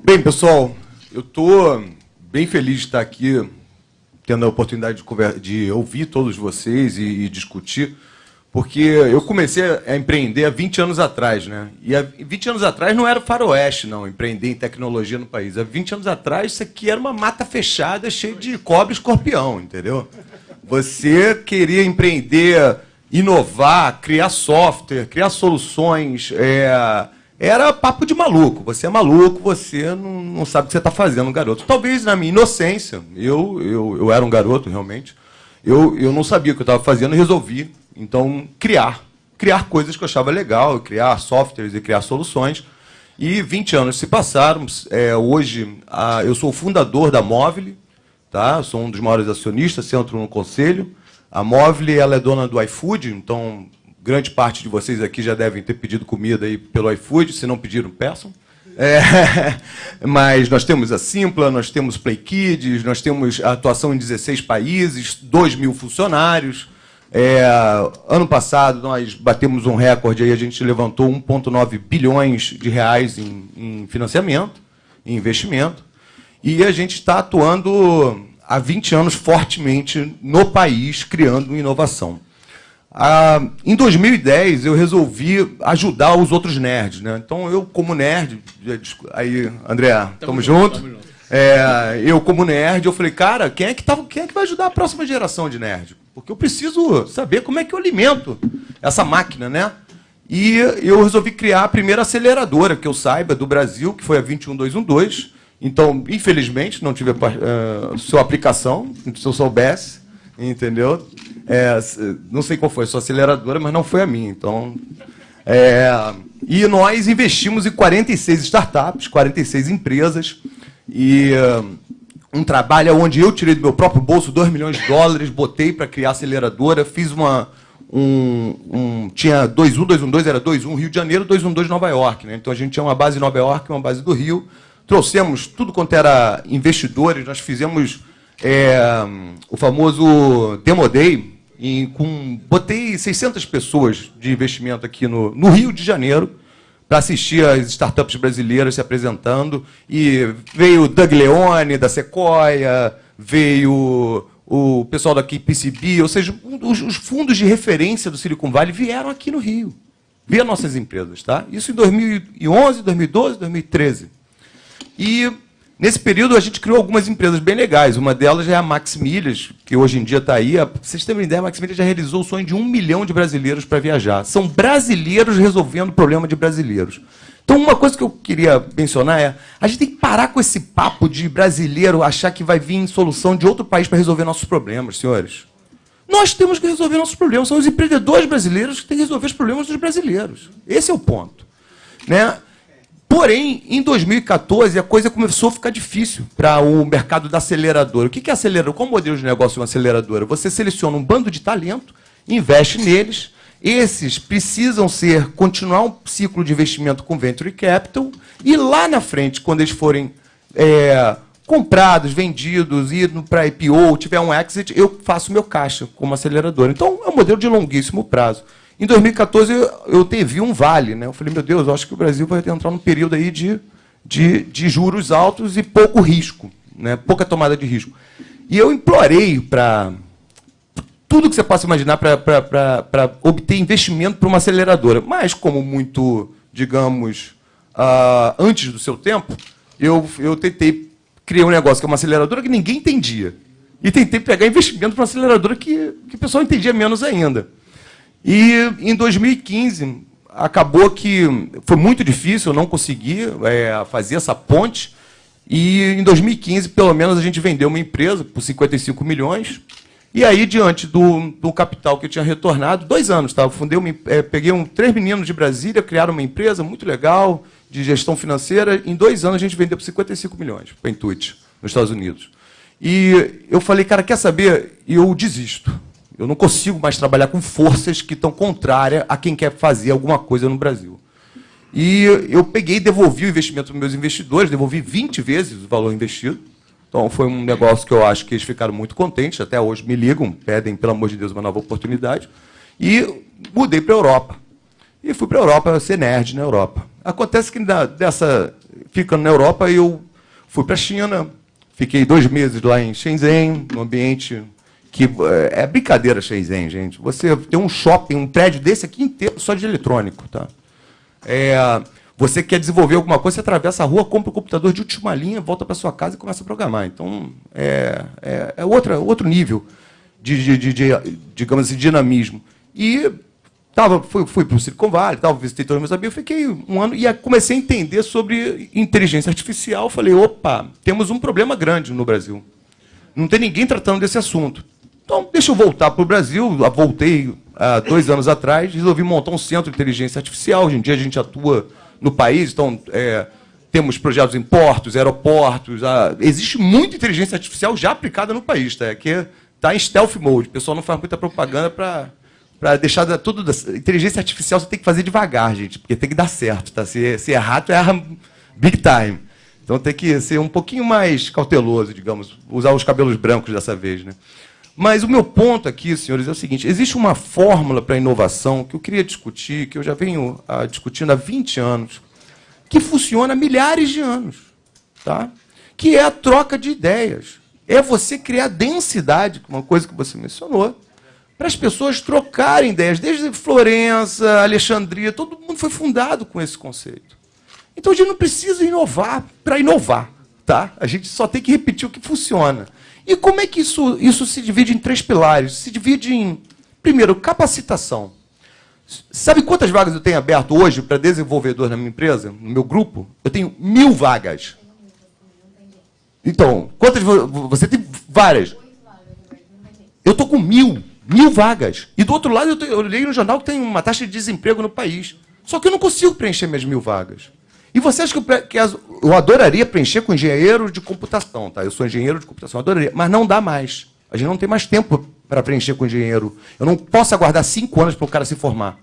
Bem, pessoal, eu estou bem feliz de estar aqui, tendo a oportunidade de ouvir todos vocês e discutir, porque eu comecei a empreender há 20 anos atrás, né? E há 20 anos atrás não era faroeste, não, empreender em tecnologia no país. Há 20 anos atrás, isso aqui era uma mata fechada, cheia de cobra e escorpião, entendeu? Você queria empreender, inovar, criar software, criar soluções, era papo de maluco. Você é maluco, você não sabe o que você está fazendo, garoto. Talvez na minha inocência, eu era um garoto, realmente, eu não sabia o que eu estava fazendo e resolvi, então, criar coisas que eu achava legal, criar softwares e criar soluções. E 20 anos se passaram. Hoje, eu sou o fundador da Movile, tá? Sou um dos maiores acionistas, entro no conselho. A Movile, ela é dona do iFood, então grande parte de vocês aqui já devem ter pedido comida aí pelo iFood, se não pediram, peçam. Mas nós temos a Simpla, nós temos Play Kids, nós temos a atuação em 16 países, 2.000 funcionários. Ano passado nós batemos um recorde, aí a gente levantou 1,9 bilhões de reais em financiamento, em investimento, e a gente está atuando há 20 anos fortemente no país, criando inovação. Em 2010, eu resolvi ajudar os outros nerds, né? Então, eu, como nerd, aí, André, tamo junto. Eu, como nerd, eu falei, cara, quem é que vai ajudar a próxima geração de nerd? Porque eu preciso saber como é que eu alimento essa máquina, né? E eu resolvi criar a primeira aceleradora que eu saiba do Brasil, que foi a 21212. Então, infelizmente, não tive a sua aplicação, se eu soubesse, entendeu? Não sei qual foi a sua aceleradora, mas não foi a minha. Então, e nós investimos em 46 startups, 46 empresas, e um trabalho onde eu tirei do meu próprio bolso $2 milhões, botei para criar a aceleradora, fiz tinha 21212, era 21 Rio de Janeiro, 212 Nova York, né? Então a gente tinha uma base em Nova York, uma base do Rio, trouxemos tudo quanto era investidores, nós fizemos o famoso Demo Day, botei 600 pessoas de investimento aqui no Rio de Janeiro, para assistir as startups brasileiras se apresentando, e veio o Doug Leone, da Sequoia, veio o pessoal da KPCB, ou seja, os fundos de referência do Silicon Valley vieram aqui no Rio, ver nossas empresas, tá? Isso em 2011, 2012, 2013. E, nesse período, a gente criou algumas empresas bem legais. Uma delas é a Max Milhas, que hoje em dia está aí. Para vocês terem uma ideia, a Max Milhas já realizou o sonho de 1 milhão de brasileiros para viajar. São brasileiros resolvendo o problema de brasileiros. Então, uma coisa que eu queria mencionar é, a gente tem que parar com esse papo de brasileiro achar que vai vir solução de outro país para resolver nossos problemas, senhores. Nós temos que resolver nossos problemas. São os empreendedores brasileiros que têm que resolver os problemas dos brasileiros. Esse é o ponto, né? Porém, em 2014, a coisa começou a ficar difícil para o mercado da aceleradora. O que é aceleradora? Qual é o modelo de negócio de uma aceleradora? Você seleciona um bando de talento, investe neles, esses precisam continuar um ciclo de investimento com Venture Capital, e lá na frente, quando eles forem comprados, vendidos, indo para IPO, tiver um exit, eu faço meu caixa como aceleradora. Então, é um modelo de longuíssimo prazo. Em 2014, eu teve um vale, né? Eu falei, meu Deus, eu acho que o Brasil vai entrar num período aí de juros altos e pouco risco, né? Pouca tomada de risco. E eu implorei para tudo que você possa imaginar para obter investimento para uma aceleradora. Mas, como muito, digamos, antes do seu tempo, eu criei um negócio que é uma aceleradora que ninguém entendia. E tentei pegar investimento para uma aceleradora que o pessoal entendia menos ainda. E, em 2015, acabou que foi muito difícil, eu não consegui fazer essa ponte. E, em 2015, pelo menos, a gente vendeu uma empresa por 55 milhões. E aí, diante do capital que eu tinha retornado, 2 anos, tá? Eu fundei peguei 3 meninos de Brasília, criaram uma empresa muito legal, de gestão financeira. Em 2 anos, a gente vendeu por 55 milhões para a Intuit, nos Estados Unidos. E eu falei, cara, quer saber? Eu desisto. Eu não consigo mais trabalhar com forças que estão contrárias a quem quer fazer alguma coisa no Brasil. E eu peguei e devolvi o investimento para meus investidores, devolvi 20 vezes o valor investido. Então, foi um negócio que eu acho que eles ficaram muito contentes, até hoje me ligam, pedem, pelo amor de Deus, uma nova oportunidade. E mudei para a Europa. E fui para a Europa ser nerd na Europa. Acontece que ficando na Europa, eu fui para a China, fiquei 2 meses lá em Shenzhen, num ambiente que é brincadeira Shenzhen, gente. Você tem um shopping, um prédio desse aqui inteiro só de eletrônico, tá? Você quer desenvolver alguma coisa, você atravessa a rua, compra um computador de última linha, volta para sua casa e começa a programar. Então, outro nível digamos assim, dinamismo. E fui para o Silicon Valley, visitei todos os meus amigos, fiquei 1 ano e comecei a entender sobre inteligência artificial. Falei, opa, temos um problema grande no Brasil. Não tem ninguém tratando desse assunto. Então, deixa eu voltar para o Brasil. Voltei há 2 anos atrás, resolvi montar um centro de inteligência artificial. Hoje em dia a gente atua no país, então temos projetos em portos, aeroportos. Existe muita inteligência artificial já aplicada no país, tá? Que está em stealth mode. O pessoal não faz muita propaganda para deixar tudo. Inteligência artificial você tem que fazer devagar, gente, porque tem que dar certo, tá? Se errar, tu erra big time. Então tem que ser um pouquinho mais cauteloso, digamos, usar os cabelos brancos dessa vez, né? Mas o meu ponto aqui, senhores, é o seguinte: existe uma fórmula para a inovação que eu queria discutir, que eu já venho discutindo há 20 anos, que funciona há milhares de anos, tá? Que é a troca de ideias. É você criar densidade, uma coisa que você mencionou, para as pessoas trocarem ideias. Desde Florença, Alexandria, todo mundo foi fundado com esse conceito. Então a gente não precisa inovar para inovar, tá? A gente só tem que repetir o que funciona. E como é que isso se divide em 3 pilares? Se divide em, primeiro, capacitação. Sabe quantas vagas eu tenho aberto hoje para desenvolvedor na minha empresa, no meu grupo? Eu tenho 1000 vagas. Então, quantas você tem? Várias. Eu estou com 1000 vagas. E do outro lado, eu li no jornal que tem uma taxa de desemprego no país. Só que eu não consigo preencher minhas 1000 vagas. E você acha que eu adoraria preencher com engenheiro de computação, tá? Eu sou engenheiro de computação, adoraria, mas não dá mais. A gente não tem mais tempo para preencher com engenheiro. Eu não posso aguardar 5 anos para o cara se formar.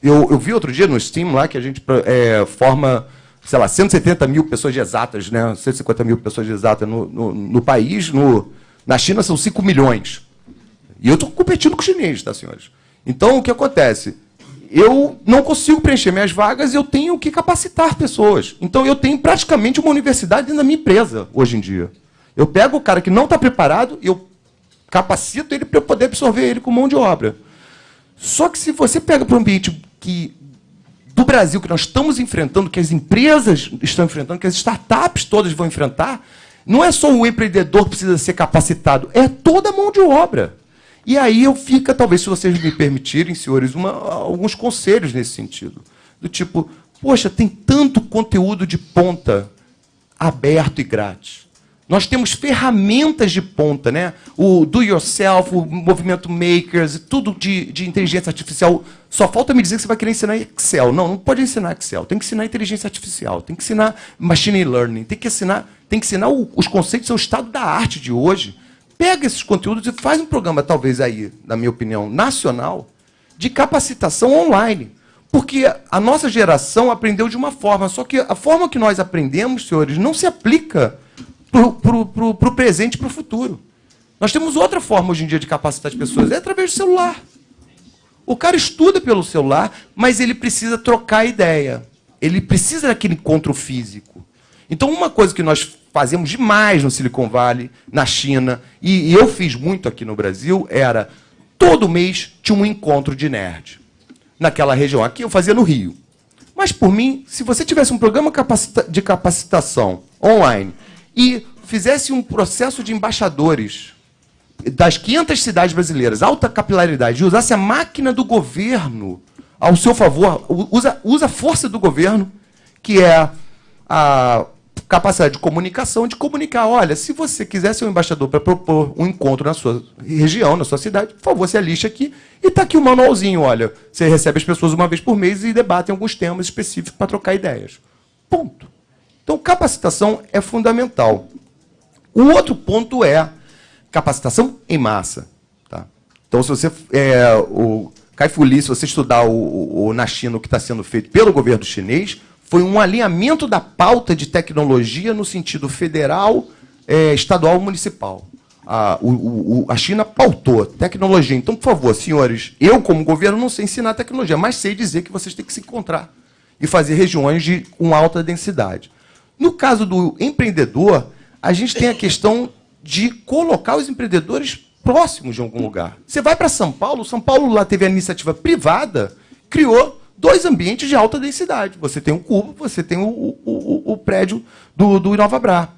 Eu vi outro dia no Steam lá que a gente forma, sei lá, 170 mil pessoas de exatas, né? 150 mil pessoas de exatas no país. Na China são 5 milhões. E eu estou competindo com os chineses, tá, senhores? Então, o que acontece? Eu não consigo preencher minhas vagas e eu tenho que capacitar pessoas. Então, eu tenho praticamente uma universidade dentro da minha empresa, hoje em dia. Eu pego o cara que não está preparado e eu capacito ele para eu poder absorver ele com mão de obra. Só que se você pega para o ambiente do Brasil que nós estamos enfrentando, que as empresas estão enfrentando, que as startups todas vão enfrentar, não é só o empreendedor que precisa ser capacitado, é toda a mão de obra. E aí fica, talvez, se vocês me permitirem, senhores, alguns conselhos nesse sentido. Do tipo, poxa, tem tanto conteúdo de ponta aberto e grátis. Nós temos ferramentas de ponta, né? O do yourself, o movimento makers, tudo de inteligência artificial. Só falta me dizer que você vai querer ensinar Excel. Não, não pode ensinar Excel. Tem que ensinar inteligência artificial, tem que ensinar machine learning, tem que ensinar os conceitos, é o estado da arte de hoje. Pega esses conteúdos e faz um programa, talvez aí, na minha opinião, nacional, de capacitação online. Porque a nossa geração aprendeu de uma forma, só que a forma que nós aprendemos, senhores, não se aplica para o presente e para o futuro. Nós temos outra forma hoje em dia de capacitar as pessoas, é através do celular. O cara estuda pelo celular, mas ele precisa trocar ideia. Ele precisa daquele encontro físico. Então, uma coisa que nós fazemos demais no Silicon Valley, na China, e eu fiz muito aqui no Brasil, era, todo mês tinha um encontro de nerd. Naquela região. Aqui eu fazia no Rio. Mas, por mim, se você tivesse um programa de capacitação online e fizesse um processo de embaixadores das 500 cidades brasileiras, alta capilaridade, e usasse a máquina do governo ao seu favor, usa a força do governo, que é a capacidade de comunicação, de comunicar, olha, se você quiser ser um embaixador para propor um encontro na sua região, na sua cidade, por favor, você aliste aqui, e está aqui o manualzinho, olha, você recebe as pessoas uma vez por mês e debatem alguns temas específicos para trocar ideias. Ponto. Então, capacitação é fundamental. O outro ponto é capacitação em massa. Tá? Então, se você... o Kai-Fu Lee, se você estudar na China o que está sendo feito pelo governo chinês, foi um alinhamento da pauta de tecnologia no sentido federal, estadual e municipal. A China pautou tecnologia. Então, por favor, senhores, eu, como governo, não sei ensinar tecnologia, mas sei dizer que vocês têm que se encontrar e fazer regiões com alta densidade. No caso do empreendedor, a gente tem a questão de colocar os empreendedores próximos de algum lugar. Você vai para São Paulo lá teve a iniciativa privada, criou 2 ambientes de alta densidade. Você tem o Cubo, você tem o prédio do Inovabrá.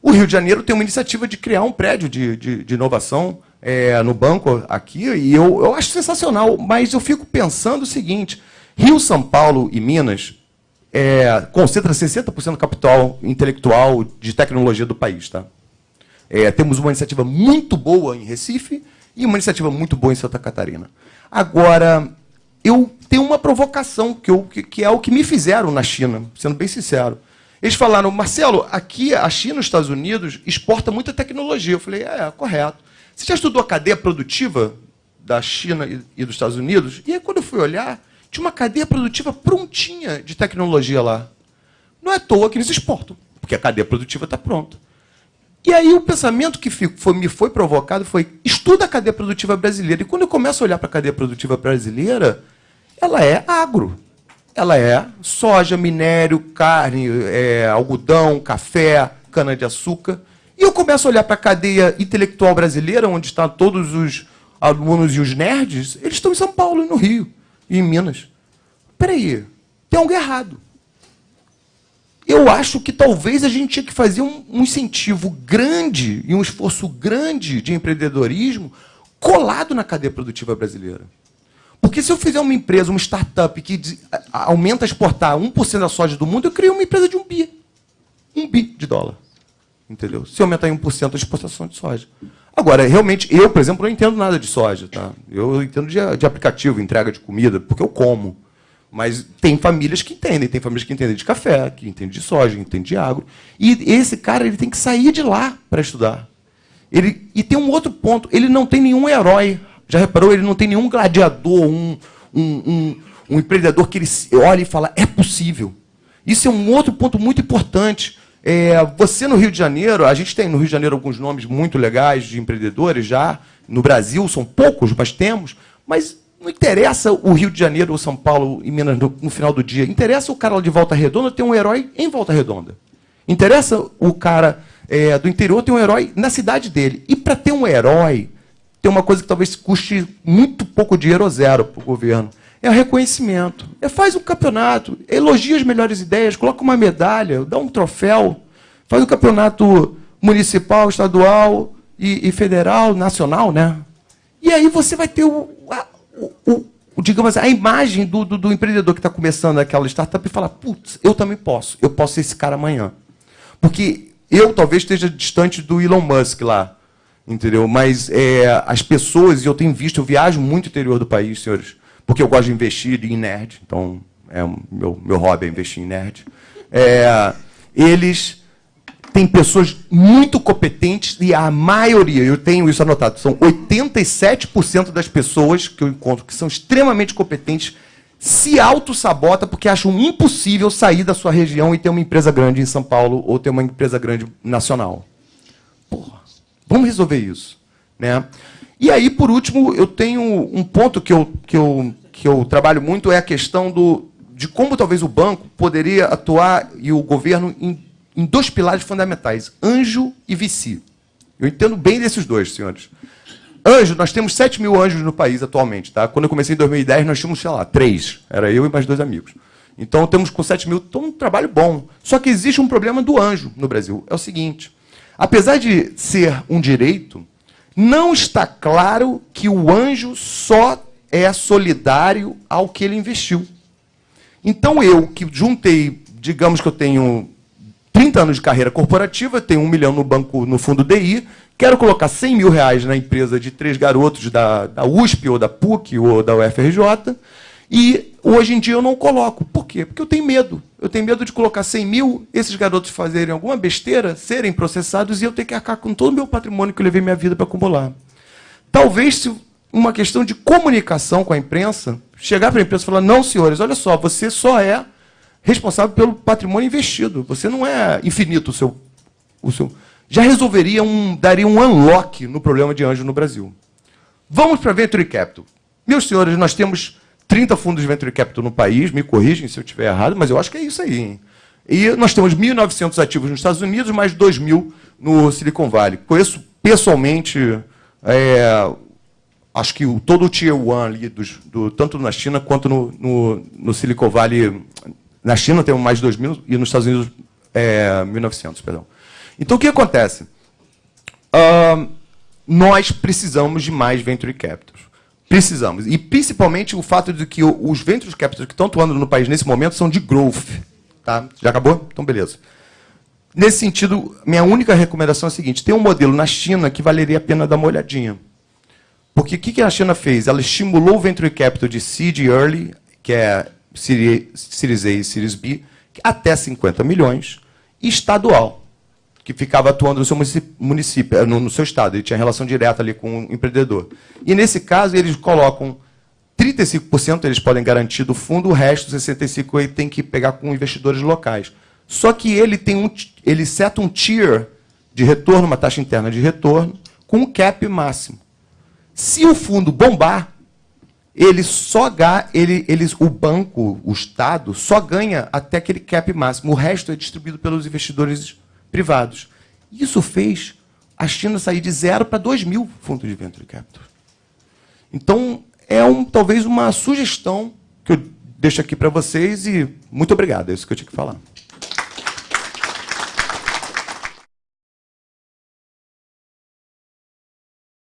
O Rio de Janeiro tem uma iniciativa de criar um prédio de inovação no banco aqui, e eu acho sensacional, mas eu fico pensando o seguinte, Rio, São Paulo e Minas concentra 60% do capital intelectual de tecnologia do país. Tá? Temos uma iniciativa muito boa em Recife e uma iniciativa muito boa em Santa Catarina. Agora, eu tenho uma provocação, que é o que me fizeram na China, sendo bem sincero. Eles falaram, Marcelo, aqui a China e os Estados Unidos exporta muita tecnologia. Eu falei, correto. Você já estudou a cadeia produtiva da China e dos Estados Unidos? E aí, quando eu fui olhar, tinha uma cadeia produtiva prontinha de tecnologia lá. Não é à toa que eles exportam, porque a cadeia produtiva está pronta. E aí o pensamento que me foi provocado foi, estuda a cadeia produtiva brasileira. E quando eu começo a olhar para a cadeia produtiva brasileira, ela é agro. Ela é soja, minério, carne, algodão, café, cana-de-açúcar. E eu começo a olhar para a cadeia intelectual brasileira, onde estão todos os alunos e os nerds, eles estão em São Paulo e no Rio, e em Minas. Espera aí, tem algo errado. Eu acho que talvez a gente tinha que fazer um incentivo grande e um esforço grande de empreendedorismo colado na cadeia produtiva brasileira. Porque se eu fizer uma empresa, uma startup que aumenta a exportar 1% da soja do mundo, eu crio uma empresa de $1 bi. $1 bi. Entendeu? Se aumentar em 1% a exportação de soja. Agora, realmente, eu, por exemplo, não entendo nada de soja. Tá? Eu entendo de aplicativo, entrega de comida, porque eu como. Mas tem famílias que entendem de café, que entendem de soja, que entendem de agro. E esse cara ele tem que sair de lá para estudar. E tem um outro ponto, ele não tem nenhum herói. Já reparou? Ele não tem nenhum gladiador, um empreendedor que ele olha e fala, é possível. Isso é um outro ponto muito importante. Você no Rio de Janeiro, a gente tem no Rio de Janeiro alguns nomes muito legais de empreendedores já. No Brasil são poucos, mas temos. Mas não interessa o Rio de Janeiro, ou São Paulo e Minas no final do dia. Interessa o cara lá de Volta Redonda ter um herói em Volta Redonda. Interessa o cara do interior ter um herói na cidade dele. E para ter um herói, tem uma coisa que talvez custe muito pouco dinheiro ou zero para o governo. É o reconhecimento. Faz um campeonato, elogia as melhores ideias, coloca uma medalha, dá um troféu, faz um campeonato municipal, estadual e federal, nacional, né? E aí você vai ter digamos, a imagem do empreendedor que está começando aquela startup e fala, putz, eu também posso. Eu posso ser esse cara amanhã. Porque eu talvez esteja distante do Elon Musk lá, entendeu? Mas as pessoas, e eu tenho visto, eu viajo muito no interior do país, senhores, porque eu gosto de investir em nerd, então meu hobby é investir em nerd. Eles têm pessoas muito competentes e a maioria, eu tenho isso anotado, são 87% das pessoas que eu encontro que são extremamente competentes se auto-sabota porque acham impossível sair da sua região e ter uma empresa grande em São Paulo ou ter uma empresa grande nacional. Porra, vamos resolver isso, né? E aí, por último, eu tenho um ponto que eu trabalho muito, é a questão de como talvez o banco poderia atuar e o governo em 2 pilares fundamentais, anjo e VC. Eu entendo bem desses dois, senhores. Anjo, nós temos 7 mil anjos no país atualmente. Tá? Quando eu comecei em 2010, nós tínhamos, sei lá, 3. Era eu e mais 2 amigos. Então, temos com 7 mil, um trabalho bom. Só que existe um problema do anjo no Brasil. É o seguinte, apesar de ser um direito, não está claro que o anjo só é solidário ao que ele investiu. Então, eu, que juntei, digamos que eu tenho 30 anos de carreira corporativa, tenho 1 milhão no banco, no fundo DI, quero colocar 100 mil reais na empresa de 3 garotos da USP, ou da PUC, ou da UFRJ, e hoje em dia eu não coloco. Por quê? Porque eu tenho medo. Eu tenho medo de colocar 100 mil, esses garotos fazerem alguma besteira, serem processados, e eu ter que arcar com todo o meu patrimônio que eu levei minha vida para acumular. Talvez, se uma questão de comunicação com a imprensa, chegar para a imprensa e falar, não, senhores, olha só, você só é responsável pelo patrimônio investido. Você não é infinito o seu. Já resolveria, daria um unlock no problema de anjo no Brasil. Vamos para Venture Capital. Meus senhores, nós temos 30 fundos de Venture Capital no país, me corrigem se eu estiver errado, mas eu acho que é isso aí. Hein? E nós temos 1.900 ativos nos Estados Unidos, mais 2.000 no Silicon Valley. Conheço pessoalmente, acho que todo o Tier 1 ali, tanto na China quanto no Silicon Valley. Na China temos mais de 2.000 e nos Estados Unidos 1.900, perdão. Então, o que acontece? Nós precisamos de mais venture capitals. Precisamos. E, principalmente, o fato de que os venture capitals que estão atuando no país nesse momento são de growth. Tá? Já acabou? Então, beleza. Nesse sentido, minha única recomendação é a seguinte: tem um modelo na China que valeria a pena dar uma olhadinha. Porque o que a China fez? Ela estimulou o venture capital de seed e early, que é Series A e Series B, até 50 milhões, e estadual, que ficava atuando no seu município, no seu estado. Ele tinha relação direta ali com o empreendedor. E, nesse caso, eles colocam 35%, eles podem garantir do fundo, o resto, 65%, ele tem que pegar com investidores locais. Só que ele seta um tier de retorno, uma taxa interna de retorno, com um cap máximo. Se o fundo bombar, o banco, o Estado, só ganha até aquele cap máximo. O resto é distribuído pelos investidores privados. Isso fez a China sair de 0 para 2.000 fundos de venture capital. Então, talvez uma sugestão que eu deixo aqui para vocês e muito obrigado. É isso que eu tinha que falar.